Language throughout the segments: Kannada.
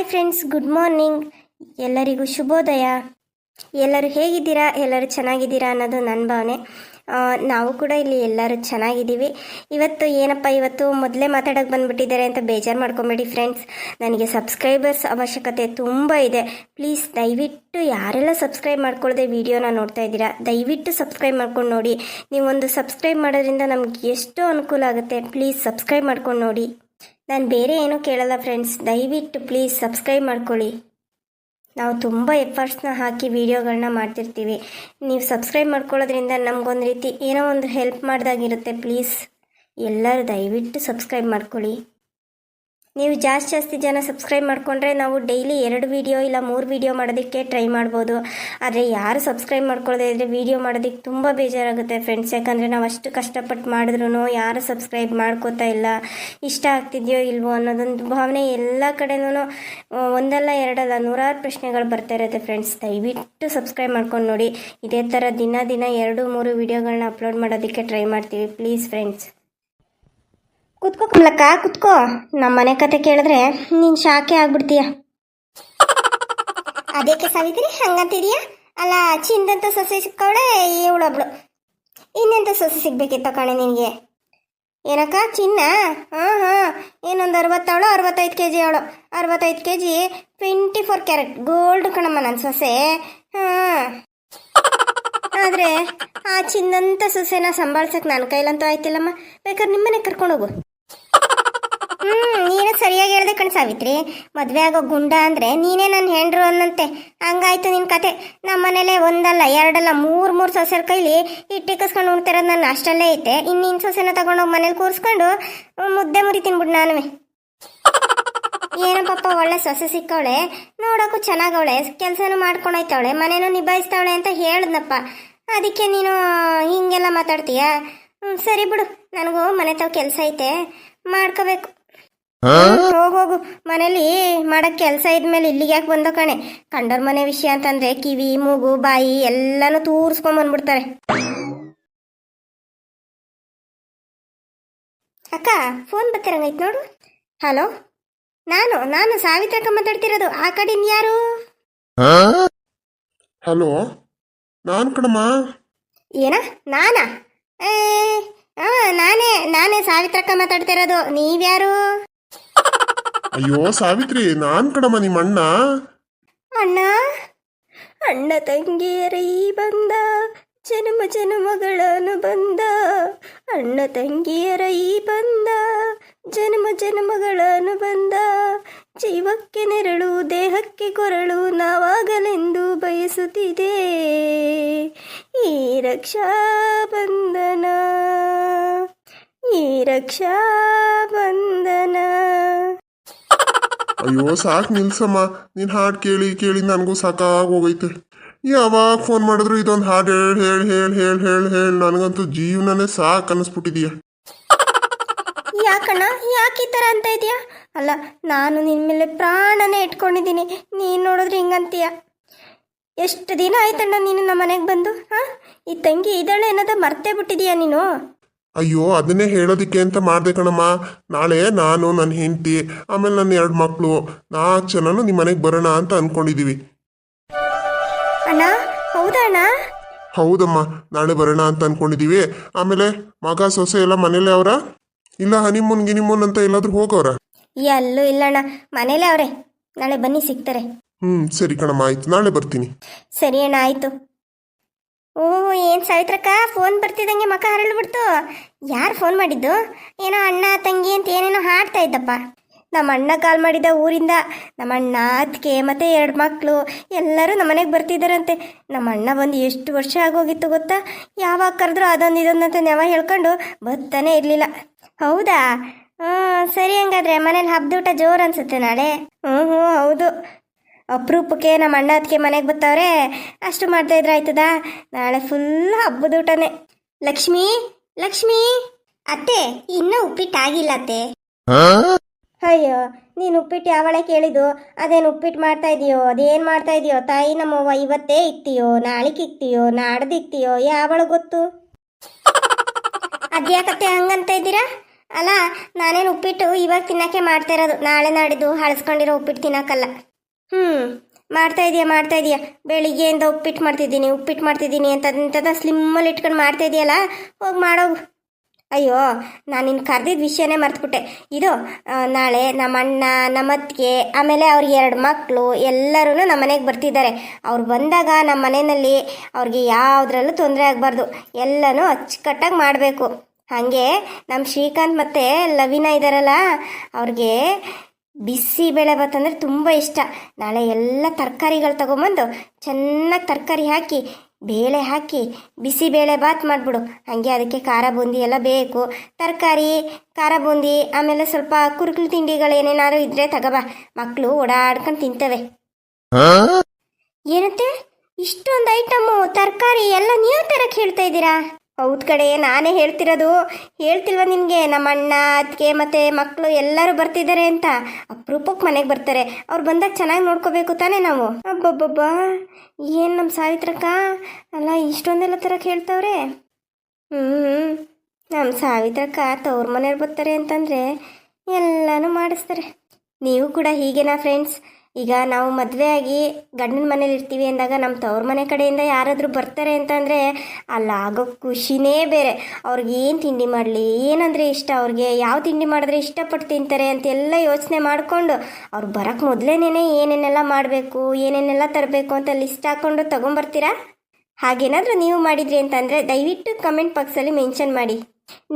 Hi friends, good morning. ಎಲ್ಲರಿಗೂ ಶುಭೋದಯ. ಎಲ್ಲರೂ ಹೇಗಿದ್ದೀರಾ? ಎಲ್ಲರೂ ಚೆನ್ನಾಗಿದ್ದೀರಾ ಅನ್ನೋದು ನನ್ನ ಭಾವನೆ. ನಾವು ಕೂಡ ಇಲ್ಲಿ ಎಲ್ಲರೂ ಚೆನ್ನಾಗಿದ್ದೀವಿ. ಇವತ್ತು ಮೊದಲೇ ಮಾತಾಡೋಕ್ಕೆ ಬಂದುಬಿಟ್ಟಿದ್ದಾರೆ ಅಂತ ಬೇಜಾರು ಮಾಡ್ಕೊಬೇಡಿ ಫ್ರೆಂಡ್ಸ್. ನನಗೆ ಸಬ್ಸ್ಕ್ರೈಬರ್ಸ್ ಅವಶ್ಯಕತೆ ತುಂಬ ಇದೆ. ಪ್ಲೀಸ್ ದಯವಿಟ್ಟು ಯಾರೆಲ್ಲ ಸಬ್ಸ್ಕ್ರೈಬ್ ಮಾಡ್ಕೊಳ್ಳದೆ ವಿಡಿಯೋನ ನೋಡ್ತಾ ಇದ್ದೀರಾ, ದಯವಿಟ್ಟು ಸಬ್ಸ್ಕ್ರೈಬ್ ಮಾಡ್ಕೊಂಡು ನೋಡಿ. ನೀವೊಂದು ಸಬ್ಸ್ಕ್ರೈಬ್ ಮಾಡೋದ್ರಿಂದ ನಮ್ಗೆ ಎಷ್ಟೋ ಅನುಕೂಲ ಆಗುತ್ತೆ. ಪ್ಲೀಸ್ ಸಬ್ಸ್ಕ್ರೈಬ್ ಮಾಡ್ಕೊಂಡು ನೋಡಿ. ನಾನು ಬೇರೆ ಏನೂ ಕೇಳಲ್ಲ ಫ್ರೆಂಡ್ಸ್, ದಯವಿಟ್ಟು ಪ್ಲೀಸ್ ಸಬ್ಸ್ಕ್ರೈಬ್ ಮಾಡ್ಕೊಳ್ಳಿ. ನಾವು ತುಂಬ ಎಫರ್ಟ್ಸ್ನ ಹಾಕಿ ವೀಡಿಯೋಗಳನ್ನ ಮಾಡ್ತಿರ್ತೀವಿ. ನೀವು ಸಬ್ಸ್ಕ್ರೈಬ್ ಮಾಡ್ಕೊಳ್ಳೋದ್ರಿಂದ ನಮಗೊಂದು ರೀತಿ ಏನೋ ಒಂದು ಹೆಲ್ಪ್ ಮಾಡ್ದಾಗಿರುತ್ತೆ. ಪ್ಲೀಸ್ ಎಲ್ಲರೂ ದಯವಿಟ್ಟು ಸಬ್ಸ್ಕ್ರೈಬ್ ಮಾಡ್ಕೊಳ್ಳಿ. ನೀವು ಜಾಸ್ತಿ ಜನ ಸಬ್ಸ್ಕ್ರೈಬ್ ಮಾಡಿಕೊಂಡ್ರೆ ನಾವು ಡೈಲಿ 2 ವೀಡಿಯೋ ಇಲ್ಲ 3 ವೀಡಿಯೋ ಮಾಡೋದಕ್ಕೆ ಟ್ರೈ ಮಾಡ್ಬೋದು. ಆದರೆ ಯಾರು ಸಬ್ಸ್ಕ್ರೈಬ್ ಮಾಡ್ಕೊಳ್ಳೋದೇ ಇದ್ದರೆ ವೀಡಿಯೋ ಮಾಡೋದಕ್ಕೆ ತುಂಬ ಬೇಜಾರಾಗುತ್ತೆ ಫ್ರೆಂಡ್ಸ್. ಯಾಕಂದರೆ ನಾವು ಅಷ್ಟು ಕಷ್ಟಪಟ್ಟು ಮಾಡಿದ್ರೂ ಯಾರು ಸಬ್ಸ್ಕ್ರೈಬ್ ಮಾಡ್ಕೋತಾ ಇಲ್ಲ, ಇಷ್ಟ ಆಗ್ತಿದೆಯೋ ಇಲ್ವೋ ಅನ್ನೋದೊಂದು ಭಾವನೆ ಎಲ್ಲ ಕಡೆನೂ ಒಂದಲ್ಲ ಎರಡಲ್ಲ ನೂರಾರು ಪ್ರಶ್ನೆಗಳು ಬರ್ತಾ ಇರುತ್ತೆ ಫ್ರೆಂಡ್ಸ್. ದಯವಿಟ್ಟು ಸಬ್ಸ್ಕ್ರೈಬ್ ಮಾಡ್ಕೊಂಡು ನೋಡಿ. ಇದೇ ಥರ ದಿನ 2-3 ವೀಡಿಯೋಗಳನ್ನ ಅಪ್ಲೋಡ್ ಮಾಡೋದಕ್ಕೆ ಟ್ರೈ ಮಾಡ್ತೀವಿ. Please friends. ಕುತ್ಕೋ ಕಮಲಕ್ಕ, ಕುತ್ಕೋ. ನಮ್ಮ ಮನೆ ಕತೆ ಕೇಳಿದ್ರೆ ನೀನು ಶಾಕೆ ಆಗ್ಬಿಡ್ತೀಯ. ಅದಕ್ಕೆ ಸಾವಿತ್ರಿ ಹಂಗಂತಿದೀಯ? ಅಲ್ಲ, ಚಿಂದಂತ ಸೊಸೆ ಸಿಕ್ಕವಳೆ ಇವಳೊಬ್ಳು. ಇನ್ನೆಂತ ಸೊಸೆ ಸಿಗ್ಬೇಕಿತ್ತ ಕಣೆ ನಿನಗೆ? ಏನಕ್ಕ ಚಿನ್ನ? ಏನೊಂದು 65 kg ಅವಳು. 65 kg 24 ಕ್ಯಾರೆಟ್ ಗೋಲ್ಡ್ ಕಣಮ್ಮ ನನ್ನ ಸೊಸೆ. ಆದರೆ ಆ ಚಿನ್ನಂತ ಸೊಸೆನ ಸಂಭಾಳ್ಸಕ್ಕೆ ನನ್ನ ಕೈಲಂತೂ ಆಯ್ತಿಲ್ಲಮ್ಮ. ಬೇಕಾದ್ರೆ ನಿಮ್ಮನೆ ಕರ್ಕೊಂಡೋಗು. ನೀನು ಸರಿಯಾಗಿ ಹೇಳ್ದೆ ಕಣ್ ಸಾವಿತ್ರಿ. ಮದುವೆ ಆಗೋ ಗುಂಡ ಅಂದರೆ ನೀನೇ ನನ್ನ ಹೆಂಡ್ರು ಅನ್ನಂತೆ. ಹಂಗಾಯ್ತು ನಿನ್ನ ಕತೆ. ನಮ್ಮ ಮನೇಲೆ ಒಂದಲ್ಲ ಎರಡಲ್ಲ ಮೂರು ಸೊಸೆರ ಕೈಲಿ ಇಟ್ಟಿಕ್ಕಿಸ್ಕೊಂಡು ಉಣ್ತಿರೋದು ನನ್ನ ಅಷ್ಟಲ್ಲೇ ಐತೆ. ಇನ್ನು ಸೊಸೆನ ತಗೊಂಡೋಗಿ ಮನೇಲಿ ಕೂರಿಸ್ಕೊಂಡು ಮುದ್ದೆ ಮುರಿ ತಿನ್ಬಿಟ್ಟು ನಾನುವೆ. ಏನೋ ಪಾಪ ಒಳ್ಳೆ ಸೊಸೆ ಸಿಕ್ಕವಳೆ, ನೋಡೋಕ್ಕೂ ಚೆನ್ನಾಗವಳೆ, ಕೆಲಸನೂ ಮಾಡ್ಕೊಂಡೋಯ್ತವಳೆ, ಮನೇನೂ ನಿಭಾಯಿಸ್ತಾವಳೆ ಅಂತ ಹೇಳಿದ್ನಪ್ಪ. ಅದಕ್ಕೆ ನೀನು ಹಿಂಗೆಲ್ಲ ಮಾತಾಡ್ತೀಯಾ? ಸರಿ ಬಿಡು, ನನಗೂ ಮನೆ ತಾವು ಕೆಲಸ ಐತೆ, ಮಾಡ್ಕೋಬೇಕು. ಹೋಗು, ಮನೇಲಿ ಮಾಡಕ್ ಕೆಲಸ ಇದ್ಮೇಲೆ ಇಲ್ಲಿಗೆ ಯಾಕೆ ಬಂದೋ ಕಣೆ. ಕಂಡೋರ್ ಮನೆ ವಿಷಯ ಅಂತಂದ್ರೆ ಕಿವಿ ಮೂಗು ಬಾಯಿ ಎಲ್ಲಾನು ತೂರ್ಸ್ಕೊಂಡ್ ಬಂದ್ಬಿಡ್ತಾರೆ. ಅಕ್ಕ, ಫೋನ್ ಬರ್ತಿರಂಗೈತ್ ನೋಡು. ಹಲೋ, ನಾನು ಸಾವಿತ್ರಕ್ಕ ಮಾತಾಡ್ತಿರೋದು. ಆ ಕಡೆ ಯಾರು? ಹಲೋ, ನಾನು ಕಣಮ್ಮ. ಏನ? ನಾನಾ? ನಾನೇ ಸಾವಿತ್ರಕ್ಕ ಮಾತಾಡ್ತಿರೋದು. ನೀವ್ಯಾರು? ಅಯ್ಯೋ ಸಾವಿತ್ರಿ, ನಾನ್ ಕಣಮ್ಮ, ನಿಮ್ಮ ಅಣ್ಣ. ಅಣ್ಣ ತಂಗಿಯರ ಈ ಬಂದ ಜನ್ಮಗಳ ಬಂದ. ಅಣ್ಣ ತಂಗಿಯರ ಈ ಬಂದ ಜನ್ಮಗಳ ಬಂದ. ಜೀವಕ್ಕೆ ನೆರಳು ದೇಹಕ್ಕೆ ಕೊರಳು ನಾವಾಗಲೆಂದು ಬಯಸುತ್ತಿದೆ ಈ ರಕ್ಷಾ ಬಂಧನ. ಅಯ್ಯೋ ಸಾಕು ನಿಲ್ಸಮ್ಮ, ನೀನ್ ಹಾಡು ಕೇಳಿ ಕೇಳಿ ನನಗೂ ಸಾಕಾಗಿ ಹೋಗೈತೆ. ಯಾವಾಗ ಫೋನ್ ಮಾಡಿದ್ರು ಇದೊಂದು ಹಾಡು ಹೇಳಿ ನನಗಂತೂ ಜೀವನನೇ ಸಾಕು ಅನ್ನಿಸ್ಬಿಟ್ಟಿದೀಯ. ಯಾಕಣ್ಣ, ಯಾಕೆ ಈ ಥರ ಅಂತ ಇದೆಯಾ? ಅಲ್ಲ, ನಾನು ನಿನ್ನ ಮೇಲೆ ಪ್ರಾಣನೇ ಇಟ್ಕೊಂಡಿದ್ದೀನಿ, ನೀನು ನೋಡಿದ್ರೆ ಹಿಂಗಂತೀಯ. ಎಷ್ಟು ದಿನ ಆಯ್ತಣ್ಣ ನೀನು ನಮ್ಮ ಮನೆಗೆ ಬಂದು? ಈ ತಂಗಿ ಇದ್ದಾಳೆ ಅನ್ನೋದ ಮರ್ತೇ ಬಿಟ್ಟಿದೀಯ ನೀನು? ಅಯ್ಯೋ ಅದನ್ನೇ ಹೇಳೋದಿಕ್ಕೆ ಅಂತ ಮಾಡ್ದೆ ಕಣಮ್ಮ. ನಾಳೆ ನಾನು, ನನ್ನ ಹೆಂಡತಿ, ಆಮೇಲೆ ನನ್ನ 2 ಮಕ್ಕಳು 4 ಜನನು ನಿಮ್ಮ ಮನೆಗೆ ಬರೋಣ ಅಂತ ಅನ್ಕೊಂಡಿದೀವಿ. ಅಣ್ಣ, ಹೌದಾ ಅಣ್ಣ? ಹೌದಮ್ಮ, ನಾಳೆ ಬರೋಣ ಅಂತ ಅನ್ಕೊಂಡಿದೀವಿ. ಆಮೇಲೆ ಮಗ ಸೊಸೆ ಎಲ್ಲ ಮನೇಲೆ ಅವರ, ಇಲ್ಲ ಹನಿಮೂನ್ ಅಂತ ಎಲ್ಲಾದ್ರೂ ಹೋಗವ್ರ? ಎಲ್ಲೂ ಇಲ್ಲಣ್ಣ, ಮನೇಲೆ ಅವ್ರೆ. ನಾಳೆ ಬನ್ನಿ, ಸಿಗ್ತಾರೆ. ಸರಿ ಕಣಮ್ಮ, ಆಯ್ತು, ನಾಳೆ ಬರ್ತೀನಿ. ಸರಿ ಅಣ್ಣ, ಆಯ್ತು. ಏನು ಸಾವಿತ್ರಕ್ಕ, ಫೋನ್ ಬರ್ತಿದ್ದಂಗೆ ಮಕ ಹರಳ್ಬಿಡ್ತು. ಯಾರು ಫೋನ್ ಮಾಡಿದ್ದು? ಏನೋ ಅಣ್ಣ ತಂಗಿ ಅಂತ ಏನೇನೋ ಹಾಡ್ತಾ ಇದ್ದಪ್ಪ. ನಮ್ಮ ಅಣ್ಣ ಕಾಲ್ ಮಾಡಿದ್ದ ಊರಿಂದ. ನಮ್ಮ ಅಣ್ಣ, ಅದಕ್ಕೆ ಮತ್ತೆ 2 ಮಕ್ಕಳು ಎಲ್ಲರೂ ನಮ್ಮ ಮನೆಗೆ ಬರ್ತಿದ್ದಾರಂತೆ. ನಮ್ಮ ಅಣ್ಣ ಬಂದು ಎಷ್ಟು ವರ್ಷ ಆಗೋಗಿತ್ತು ಗೊತ್ತಾ? ಯಾವಾಗ ಕರೆದ್ರು ಅದೊಂದು ಇದೊಂದಂತ ನೆವ ಹೇಳ್ಕೊಂಡು ಬರ್ತಾನೆ ಇರಲಿಲ್ಲ. ಹೌದಾ? ಸರಿ, ಹಂಗಾದ್ರೆ ಮನೇಲಿ ಹಬ್ಬದ ಊಟ ಜೋರು ಅನ್ಸುತ್ತೆ ನಾಳೆ. ಹೌದು. ಅಪರೂಪಕ್ಕೆ ನಮ್ಮ ಅಣ್ಣ ಅದಕ್ಕೆ ಮನೆಗೆ ಬರ್ತಾವ್ರೆ, ಅಷ್ಟು ಮಾಡ್ತಾ ಇದ್ರೆ ಆಯ್ತದ? ನಾಳೆ ಫುಲ್ ಹಬ್ಬದ ಊಟನೇ. ಲಕ್ಷ್ಮಿ ಅತ್ತೆ, ಇನ್ನೂ ಉಪ್ಪಿಟ್ಟಾಗಿಲ್ಲ ಅತ್ತೆ. ಅಯ್ಯೋ, ನೀನು ಉಪ್ಪಿಟ್ಟು ಯಾವಳೆ ಕೇಳಿದ್ದು? ಅದೇನು ಉಪ್ಪಿಟ್ಟು ಮಾಡ್ತಾ ಇದೀಯೋ, ಅದೇನು ಮಾಡ್ತಾ ಇದೀಯೋ ತಾಯಿ? ನಮ್ಮವ್ವ ಇವತ್ತೇ ಇಕ್ತೀಯೋ, ನಾಳೆಗೆ ಇಕ್ತೀಯೋ, ನಾಡ್ದು ಇಕ್ತೀಯೋ, ಯಾವಳು ಗೊತ್ತು? ಅದ್ಯಾಕತ್ತೆ ಹಂಗಂತ ಇದ್ದೀರಾ? ಅಲ್ಲ ನಾನೇನು ಉಪ್ಪಿಟ್ಟು ಇವಾಗ ತಿನ್ನಕ್ಕೆ ಮಾಡ್ತಾ ಇರೋದು, ನಾಳೆ ನಾಡಿದ್ದು ಹಳಸ್ಕೊಂಡಿರೋ ಉಪ್ಪಿಟ್ಟು ತಿನ್ನಕ್ಕಲ್ಲ. ಮಾಡ್ತಾ ಇದೀಯ ಬೆಳಿಗ್ಗೆಯಿಂದ ಉಪ್ಪಿಟ್ಟು ಮಾಡ್ತಿದ್ದೀನಿ ಅಂತ ಸ್ಲಿಮ್ಮಲ್ಲಿ ಇಟ್ಕೊಂಡು ಮಾಡ್ತಾ ಇದೆಯಲ್ಲ, ಹೋಗಿ ಮಾಡೋಗು. ಅಯ್ಯೋ, ನಾನು ನಿನ್ನ ಕರೆದಿದ್ದ ವಿಷಯನೇ ಮರ್ತ್ಬಿಟ್ಟೆ. ಇದು ನಾಳೆ ನಮ್ಮ ಅಣ್ಣ, ನಮ್ಮ ಅತ್ತಿಗೆ, ಆಮೇಲೆ ಅವ್ರಿಗೆ 2 ಮಕ್ಕಳು ಎಲ್ಲರೂ ನಮ್ಮ ಮನೆಗೆ ಬರ್ತಿದ್ದಾರೆ. ಅವ್ರು ಬಂದಾಗ ನಮ್ಮ ಮನೆಯಲ್ಲಿ ಅವ್ರಿಗೆ ಯಾವುದ್ರಲ್ಲೂ ತೊಂದರೆ ಆಗಬಾರ್ದು, ಎಲ್ಲನೂ ಅಚ್ಚುಕಟ್ಟಾಗಿ ಮಾಡಬೇಕು. ಹಾಗೆ ನಮ್ಮ ಶ್ರೀಕಾಂತ್ ಮತ್ತು ಲವಿನ ಇದ್ದಾರಲ್ಲ, ಅವ್ರಿಗೆ ಬಿಸಿಬೇಳೆ ಭಾತ್ ಅಂದರೆ ತುಂಬ ಇಷ್ಟ. ನಾಳೆ ಎಲ್ಲ ತರಕಾರಿಗಳು ತೊಗೊಂಬಂದು ಚೆನ್ನಾಗಿ ತರಕಾರಿ ಹಾಕಿ ಬೇಳೆ ಹಾಕಿ ಬಿಸಿಬೇಳೆ ಭಾತ್ ಮಾಡಿಬಿಡು. ಹಾಗೆ ಅದಕ್ಕೆ ಖಾರ ಬೂಂದಿ ಎಲ್ಲ ಬೇಕು. ತರಕಾರಿ, ಖಾರ ಬೂಂದಿ, ಆಮೇಲೆ ಸ್ವಲ್ಪ ಕುರುಕಲು ತಿಂಡಿಗಳು ಏನೇನಾದ್ರು ಇದ್ರೆ ತಗೋಬಾ, ಮಕ್ಕಳು ಓಡಾಡ್ಕೊಂಡು ತಿಂತವೆ. ಏನಂತೆ ಇಷ್ಟೊಂದು ಐಟಮ್ಮು ತರಕಾರಿ ಎಲ್ಲ ನೀವು ತರಕ್ಕೆ ಹೇಳ್ತಾ ಇದ್ದೀರಾ? ಹೌದು ಕಡೆ, ನಾನೇ ಹೇಳ್ತಿರೋದು. ಹೇಳ್ತಿಲ್ವ ನಿನಗೆ? ನಮ್ಮ ಅಣ್ಣ, ಅತ್ತಿಗೆ ಮತ್ತು ಮಕ್ಕಳು ಎಲ್ಲರೂ ಬರ್ತಿದ್ದಾರೆ ಅಂತ. ಅಪರೂಪಕ್ಕೆ ಮನೆಗೆ ಬರ್ತಾರೆ. ಅವ್ರು ಬಂದಾಗ ಚೆನ್ನಾಗಿ ನೋಡ್ಕೋಬೇಕು ತಾನೇ ನಾವು. ಅಬ್ಬಬ್ಬಬ್ಬಾ, ಏನು ನಮ್ಮ ಸಾವಿತ್ರಕ್ಕ ಅಲ್ಲ ಇಷ್ಟೊಂದೆಲ್ಲ ತರಕ್ಕೆ ಹೇಳ್ತವ್ರೆ. ನಮ್ಮ ಸಾವಿತ್ರಕ್ಕ ತವ್ರ ಮನೆಯವ್ರು ಬರ್ತಾರೆ ಅಂತಂದರೆ ಎಲ್ಲನೂ ಮಾಡಿಸ್ತಾರೆ. ನೀವು ಕೂಡ ಹೀಗೇನಾ ಫ್ರೆಂಡ್ಸ್? ಈಗ ನಾವು ಮದುವೆ ಆಗಿ ಗಂಡನ ಮನೇಲಿ ಇರ್ತೀವಿ ಅಂದಾಗ ನಮ್ಮ ತವ್ರ ಮನೆ ಕಡೆಯಿಂದ ಯಾರಾದರೂ ಬರ್ತಾರೆ ಅಂತಂದರೆ ಅಲ್ಲಾಗೋ ಖುಷಿನೇ ಬೇರೆ. ಅವ್ರಿಗೆ ಏನು ತಿಂಡಿ ಮಾಡಲಿ, ಏನಂದರೆ ಇಷ್ಟ, ಅವ್ರಿಗೆ ಯಾವ ತಿಂಡಿ ಮಾಡಿದ್ರೆ ಇಷ್ಟಪಟ್ಟು ತಿಂತಾರೆ ಅಂತೆಲ್ಲ ಯೋಚನೆ ಮಾಡಿಕೊಂಡು ಅವ್ರು ಬರೋಕ್ಕೆ ಮೊದಲೇನೇ ಏನೇನೆಲ್ಲ ಮಾಡಬೇಕು, ಏನೇನೆಲ್ಲ ತರಬೇಕು ಅಂತ ಲಿಸ್ಟ್ ಹಾಕ್ಕೊಂಡು ತೊಗೊಂಬರ್ತೀರಾ? ಹಾಗೇನಾದರೂ ನೀವು ಮಾಡಿದ್ರಿ ಅಂತಂದರೆ ದಯವಿಟ್ಟು ಕಮೆಂಟ್ ಬಾಕ್ಸಲ್ಲಿ ಮೆನ್ಷನ್ ಮಾಡಿ.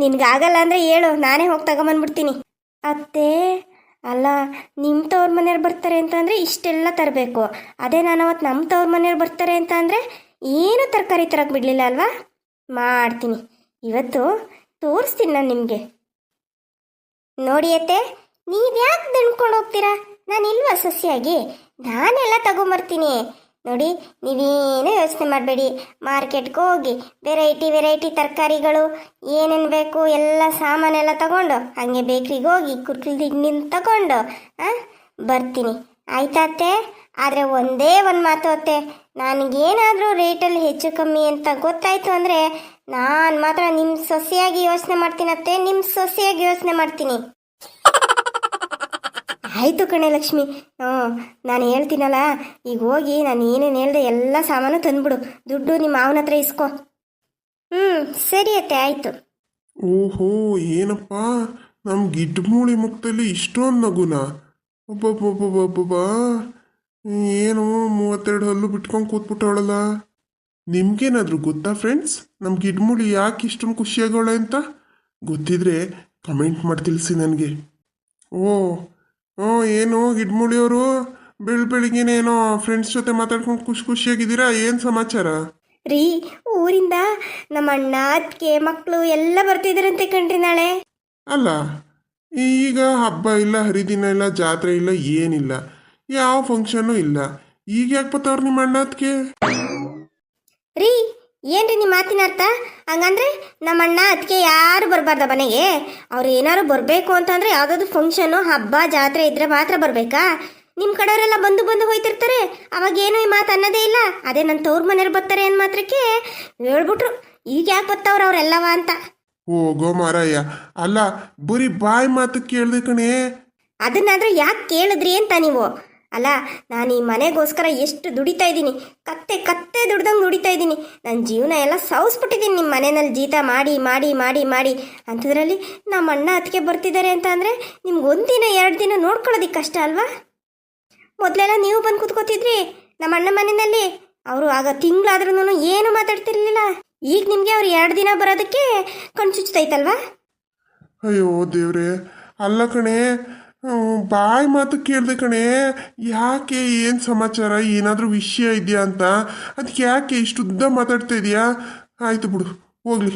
ನಿನಗಾಗಲ್ಲ ಅಂದರೆ ಹೇಳು, ನಾನೇ ಹೋಗಿ ತಗೊಂಬಂದ್ಬಿಡ್ತೀನಿ. ಅತ್ತೆ, ಅಲ್ಲ ನಿಮ್ಮ ತವ್ರ ಮನೆಯವ್ರು ಬರ್ತಾರೆ ಅಂತ ಅಂದರೆ ಇಷ್ಟೆಲ್ಲ ತರಬೇಕು. ಅದೇ ನಾನು ಅವತ್ತು ನಮ್ಮ ತವ್ರ ಮನೆಯವ್ರು ಬರ್ತಾರೆ ಅಂತ ಅಂದರೆ ಏನು ತರಕಾರಿ ತರಕ್ಕೆ ಬಿಡಲಿಲ್ಲ ಅಲ್ವಾ? ಮಾಡ್ತೀನಿ ಇವತ್ತು, ತೋರಿಸ್ತೀನಿ ನಾನು ನಿಮಗೆ. ನೋಡಿ ಅತ್ತೆ, ನೀವು ಯಾಕೆ ದಣ್ಕೊಂಡು ಹೋಗ್ತೀರಾ? ನಾನು ಇಲ್ವಾ ಸಸ್ಯಾಗಿ? ನಾನೆಲ್ಲ ತಗೊಂಬರ್ತೀನಿ. ನೋಡಿ, ನೀವೇನೂ ಯೋಚನೆ ಮಾಡಬೇಡಿ. ಮಾರ್ಕೆಟ್ಗೆ ಹೋಗಿ ವೆರೈಟಿ ತರಕಾರಿಗಳು ಏನೇನು ಬೇಕು ಎಲ್ಲ ಸಾಮಾನೆಲ್ಲ ತಗೊಂಡು ಹಾಗೆ ಬೇಕ್ರಿಗೆ ಹೋಗಿ ಕುರ್ಕುಲ್ ತಿಂಡಿನ ತಗೊಂಡು ಬರ್ತೀನಿ. ಆಯ್ತಾ ಅತ್ತೆ? ಆದರೆ ಒಂದೇ ಒಂದು ಮಾತು ಅತ್ತೆ, ನನಗೇನಾದರೂ ರೇಟಲ್ಲಿ ಹೆಚ್ಚು ಕಮ್ಮಿ ಅಂತ ಗೊತ್ತಾಯಿತು ಅಂದರೆ ನಾನು ಮಾತ್ರ ನಿಮ್ಮ ಸೊಸೆಯಾಗಿ ಯೋಚನೆ ಮಾಡ್ತೀನಿ ಅತ್ತೆ, ನಿಮ್ಮ ಸೊಸೆಯಾಗಿ ಯೋಚನೆ ಮಾಡ್ತೀನಿ. ಆಯಿತು ಕಣೆ ಲಕ್ಷ್ಮಿ. ನಾನು ಹೇಳ್ತೀನಲ್ಲ, ಈಗ ಹೋಗಿ ನಾನು ಏನೇನು ಹೇಳ್ದೆ ಎಲ್ಲ ಸಾಮಾನು ತಂದ್ಬಿಡು. ದುಡ್ಡು ನಿಮ್ಮ ಮಾವನ ಹತ್ರ ಇಸ್ಕೊ. ಸರಿ ಅತ್ತೆ, ಆಯಿತು. ಓಹೋ, ಏನಪ್ಪ ನಮ್ಮ ಗಿಡ್ಮೂಳಿ ಮುಖದಲ್ಲಿ ಇಷ್ಟೊಂದು ನಗುನ? ಒಬ್ಬೊಬ್ಬೊಬ್ಬೊಬ್ಬೊಬ್ಬ, ಏನು 32 ಹಲ್ಲು ಬಿಟ್ಕೊಂಡು ಕೂತ್ಬಿಟ್ಟವಳಲ್ಲ. ನಿಮ್ಗೇನಾದರೂ ಗೊತ್ತಾ ಫ್ರೆಂಡ್ಸ್, ನಮ್ಮ ಗಿಡ್ಮೂಳಿ ಯಾಕೆ ಇಷ್ಟೊಂದು ಖುಷಿಯಾಗವಳೆ ಅಂತ? ಗೊತ್ತಿದ್ರೆ ಕಮೆಂಟ್ ಮಾಡಿ ತಿಳಿಸಿ ನನಗೆ. ಏನು ಗಿಡ್ಮೂಳಿಯವರು ಬೆಳಿಗ್ಗೆನೇನೋ ಫ್ರೆಂಡ್ಸ್ ಜೊತೆ ಮಾತಾಡ್ಕೊಂಡು ಖುಷಿಯಾಗಿದ್ದೀರಾ? ಏನು ಸಮಾಚಾರ ರೀ? ಊರಿಂದ ನಮ್ಮ ಅಣ್ಣ, ಅತ್ತಿಗೆ, ಮಕ್ಕಳು ಎಲ್ಲ ಬರ್ತಿದ್ದಾರಂತೆ ಕಣ್ರಿ ನಾಳೆ. ಅಲ್ಲ, ಈಗ ಹಬ್ಬ ಇಲ್ಲ, ಹರಿದಿನ ಇಲ್ಲ, ಜಾತ್ರೆ ಇಲ್ಲ, ಏನಿಲ್ಲ, ಯಾವ ಫಂಕ್ಷನ್ನು ಇಲ್ಲ, ಈಗ ಯಾಕೆ ಬರ್ತಾವ್ರು ನಿಮ್ಮ ಅಣ್ಣ ಅತ್ತಿಗೆ? ರೀ, ಏನ್ರಿ ನಿಮ್ಮ ಮಾತಿನ ಅರ್ಥ? ಹಂಗಂದ್ರೆ ನಮ್ಮ ಅಣ್ಣ ಅದಕ್ಕೆ ಯಾರು ಬರಬಾರ್ದ ಮನೆಗೆ? ಅವ್ರು ಏನಾದ್ರು ಬರಬೇಕು ಅಂತಂದರೆ ಯಾವುದಾದ್ರು ಫಂಕ್ಷನು, ಹಬ್ಬ, ಜಾತ್ರೆ ಇದ್ರೆ ಮಾತ್ರ ಬರಬೇಕಾ? ನಿಮ್ಮ ಕಡೆಯವರೆಲ್ಲ ಬಂದು ಹೋಯ್ತಿರ್ತಾರೆ, ಅವಾಗೇನು ಈ ಮಾತು ಅನ್ನೋದೇ ಇಲ್ಲ. ಅದೇ ನನ್ನ ತವ್ರ ಮನೆಯವ್ರು ಬರ್ತಾರೆ ಅಂದ ಮಾತ್ರಕ್ಕೆ ಹೇಳ್ಬಿಟ್ರು ಈಗ ಯಾಕೆ ಬರ್ತಾವ್ರು ಅವರೆಲ್ಲವ ಅಂತ. ಓ ಮಾರಾಯ, ಅಲ್ಲ ಬರೀ ಬಾಯಿ ಮಾತು ಕೇಳ್ದೆ ಕಣೆ. ಅದನ್ನಾದ್ರೂ ಯಾಕೆ ಕೇಳಿದ್ರಿ ಅಂತ ನೀವು? ಅಲ್ಲ, ನಾನು ಈ ಮನೆಗೋಸ್ಕರ ಎಷ್ಟು ದುಡಿತಾ ಇದ್ದೀನಿ, ಕತ್ತೆ ದುಡ್ದಂಗೆ ದುಡಿತಾ ಇದ್ದೀನಿ. ನನ್ನ ಜೀವನ ಎಲ್ಲ ಸೌಸ್ಬಿಟ್ಟಿದ್ದೀನಿ ನಿಮ್ಮ ಮನೆಯಲ್ಲಿ ಜೀತ ಮಾಡಿ ಮಾಡಿ ಮಾಡಿ ಮಾಡಿ. ಅಂಥದ್ರಲ್ಲಿ ನಮ್ಮ ಅಣ್ಣ ಅದಕ್ಕೆ ಬರ್ತಿದ್ದಾರೆ ಅಂತ ಅಂದರೆ ನಿಮ್ಗೆ 1 ದಿನ 2 ದಿನ ನೋಡ್ಕೊಳ್ಳೋದಿಕ್ಕೆ ಕಷ್ಟ ಅಲ್ವಾ? ಮೊದಲೆಲ್ಲ ನೀವು ಬಂದು ಕೂತ್ಕೋತಿದ್ರಿ ನಮ್ಮ ಅಣ್ಣ ಮನೆಯಲ್ಲಿ. ಅವರು ಆಗ ತಿಂಗಳಾದ್ರೂ ಏನು ಮಾತಾಡ್ತಿರ್ಲಿಲ್ಲ. ಈಗ ನಿಮಗೆ ಅವ್ರು 2 ದಿನ ಬರೋದಕ್ಕೆ ಕಣ್ಚುಚ್ಚುತ್ತೈತಲ್ವಾ? ಅಯ್ಯೋ ದೇವ್ರೆ, ಅಲ್ಲ ಕಣೆ, ಬಾಯಿ ಮಾತು ಕೇಳ್ದೆ ಕಣೆ. ಯಾಕೆ, ಏನು ಸಮಾಚಾರ, ಏನಾದರೂ ವಿಷಯ ಇದೆಯಾ ಅಂತ? ಅದಕ್ಕೆ ಯಾಕೆ ಇಷ್ಟು ಉದ್ದ ಮಾತಾಡ್ತಾ ಇದೆಯಾ? ಆಯಿತು ಬಿಡು, ಹೋಗ್ಲಿ,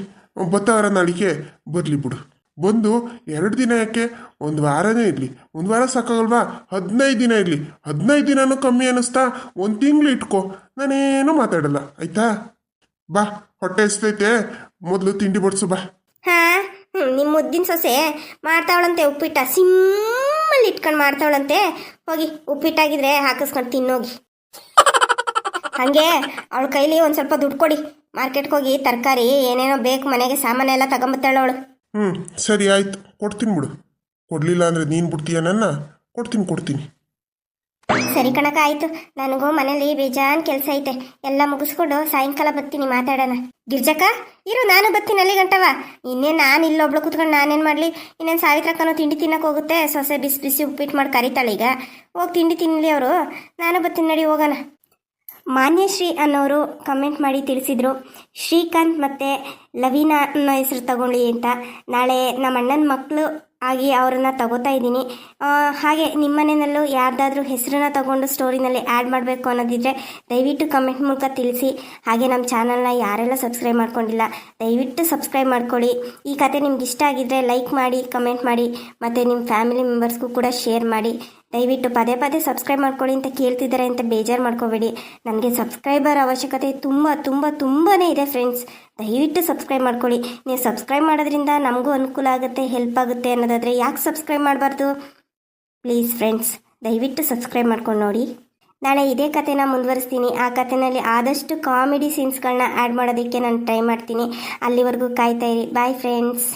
ಬತ್ತಾರ ನಾಳಿಕೆ ಬರಲಿ ಬಿಡು. ಬಂದು 2 ದಿನ ಯಾಕೆ, 1 ವಾರನೇ ಇರಲಿ. 1 ವಾರ ಸಾಕಾಗಲ್ವಾ? 15 ದಿನ ಇರಲಿ. 15 ದಿನನೂ ಕಮ್ಮಿ ಅನ್ನಿಸ್ತಾ? 1 ತಿಂಗಳು ಇಟ್ಕೋ, ನಾನೇನು ಮಾತಾಡಲ್ಲ, ಆಯ್ತಾ? ಬಾ, ಹೊಟ್ಟೆ ಎಸ್ತೈತೆ, ಮೊದಲು ತಿಂಡಿ ಬಡಿಸು ಬಾ. ಹಾಂ, ನಿಮ್ಮ ಮುದ್ದಿನ ಸೊಸೆ ಮಾಡ್ತಾವಳಂತೆ ಉಪ್ಪಿಟ್ಟ, ಸಿಮ್ಮಲ್ಲಿ ಇಟ್ಕೊಂಡು ಮಾಡ್ತಾವಳಂತೆ. ಹೋಗಿ ಉಪ್ಪಿಟ್ಟಾಗಿದ್ರೆ ಹಾಕಿಸ್ಕೊಂಡು ತಿನ್ನೋಗಿ. ಹಾಗೆ ಅವಳ ಕೈಲಿ ಒಂದು ಸ್ವಲ್ಪ ದುಡ್ಡು ಕೊಡಿ, ಮಾರ್ಕೆಟ್ಗೆ ಹೋಗಿ ತರಕಾರಿ ಏನೇನೋ ಬೇಕು ಮನೆಗೆ ಸಾಮಾನೆಲ್ಲ ತಗೊಂಬತ್ತಾಳ ಅವಳು. ಹ್ಞೂ ಸರಿ ಆಯ್ತು, ಕೊಡ್ತೀನಿ ಬಿಡು. ಕೊಡಲಿಲ್ಲ ಅಂದರೆ ನೀನು ಬಿಡ್ತೀಯ ನನ್ನ? ಕೊಡ್ತೀನಿ. ಸರಿ ಕಣಕ ಆಯಿತು. ನನಗೂ ಮನೇಲಿ ಬೇಜಾನ್ ಕೆಲಸ ಐತೆ, ಎಲ್ಲ ಮುಗಿಸ್ಕೊಂಡು ಸಾಯಂಕಾಲ ಬರ್ತೀನಿ, ಮಾತಾಡೋಣ. ಗಿರ್ಜಕ್ಕ ಇರು, ನಾನು ಬರ್ತೀನಿ ಅಲ್ಲಿ ಗಂಟವ. ಇನ್ನೇನು ನಾನು ಇಲ್ಲೊಬ್ಳು ಕೂತ್ಕೊಂಡು ನಾನೇನು ಮಾಡಲಿ? ಇನ್ನೇನು ಸಾವಿತ್ರಕ್ಕನೋ ತಿಂಡಿ ತಿನ್ನಕ್ಕೆ ಹೋಗುತ್ತೆ, ಸೊಸೆ ಬಿಸಿ ಬಿಸಿ ಉಪ್ಪಿಟ್ಟು ಮಾಡಿ ಕರೀತಾಳೆ. ಈಗ ಹೋಗಿ ತಿಂಡಿ ತಿನ್ನಲಿ ಅವರು, ನಾನು ಬರ್ತೀನಿ, ನಡಿ ಹೋಗೋಣ. ಮಾನ್ಯಶ್ರೀ ಅನ್ನೋರು ಕಮೆಂಟ್ ಮಾಡಿ ತಿಳಿಸಿದರು, ಶ್ರೀಕಾಂತ್ ಮತ್ತು ಲವೀನಾ ಅನ್ನೋ ಹೆಸರು ತಗೊಳ್ಳಿ ಅಂತ. ನಾಳೆ ನಮ್ಮ ಅಣ್ಣನ ಮಕ್ಕಳು ಆಗಿ ಅವ್ರನ್ನ ತಗೋತಾ ಇದ್ದೀನಿ. ಹಾಗೆ ನಿಮ್ಮ ಮನೆಯಲ್ಲೂ ಯಾರ್ದಾದ್ರೂ ಹೆಸರನ್ನ ತಗೊಂಡು ಸ್ಟೋರಿನಲ್ಲಿ ಆ್ಯಡ್ ಮಾಡಬೇಕು ಅನ್ನೋದಿದ್ರೆ ದಯವಿಟ್ಟು ಕಮೆಂಟ್ ಮೂಲಕ ತಿಳಿಸಿ. ಹಾಗೆ ನಮ್ಮ ಚಾನಲ್ನ ಯಾರೆಲ್ಲ ಸಬ್ಸ್ಕ್ರೈಬ್ ಮಾಡ್ಕೊಂಡಿಲ್ಲ ದಯವಿಟ್ಟು ಸಬ್ಸ್ಕ್ರೈಬ್ ಮಾಡ್ಕೊಳ್ಳಿ. ಈ ಕತೆ ನಿಮ್ಗೆ ಇಷ್ಟ ಆಗಿದ್ದರೆ ಲೈಕ್ ಮಾಡಿ, ಕಮೆಂಟ್ ಮಾಡಿ, ಮತ್ತು ನಿಮ್ಮ ಫ್ಯಾಮಿಲಿ ಮೆಂಬರ್ಸ್ಗೂ ಕೂಡ ಶೇರ್ ಮಾಡಿ. ದಯವಿಟ್ಟು ಪದೇ ಪದೇ ಸಬ್ಸ್ಕ್ರೈಬ್ ಮಾಡ್ಕೊಳ್ಳಿ ಅಂತ ಕೇಳ್ತಿದ್ದಾರೆ ಅಂತ ಬೇಜಾರು ಮಾಡ್ಕೋಬೇಡಿ. ನನಗೆ ಸಬ್ಸ್ಕ್ರೈಬರ್ ಅವಶ್ಯಕತೆ ತುಂಬಾ ಇದೆ ಫ್ರೆಂಡ್ಸ್. ದಯವಿಟ್ಟು ಸಬ್ಸ್ಕ್ರೈಬ್ ಮಾಡ್ಕೊಳ್ಳಿ. ನೀವು ಸಬ್ಸ್ಕ್ರೈಬ್ ಮಾಡೋದ್ರಿಂದ ನಮಗೂ ಅನುಕೂಲ ಆಗುತ್ತೆ, ಹೆಲ್ಪ್ ಆಗುತ್ತೆ ಅನ್ನೋದಾದರೆ ಯಾಕೆ ಸಬ್ಸ್ಕ್ರೈಬ್ ಮಾಡಬಾರ್ದು? ಪ್ಲೀಸ್ ಫ್ರೆಂಡ್ಸ್, ದಯವಿಟ್ಟು ಸಬ್ಸ್ಕ್ರೈಬ್ ಮಾಡ್ಕೊಂಡು ನೋಡಿ. ನಾಳೆ ಇದೇ ಕಥೆನ ಮುಂದುವರಿಸ್ತೀನಿ. ಆ ಕಥೆನಲ್ಲಿ ಆದಷ್ಟು ಕಾಮಿಡಿ ಸೀನ್ಸ್ಗಳನ್ನ ಆ್ಯಡ್ ಮಾಡೋದಕ್ಕೆ ನಾನು ಟ್ರೈ ಮಾಡ್ತೀನಿ. ಅಲ್ಲಿವರೆಗೂ ಕಾಯ್ತಾ ಇರಿ. Bye friends.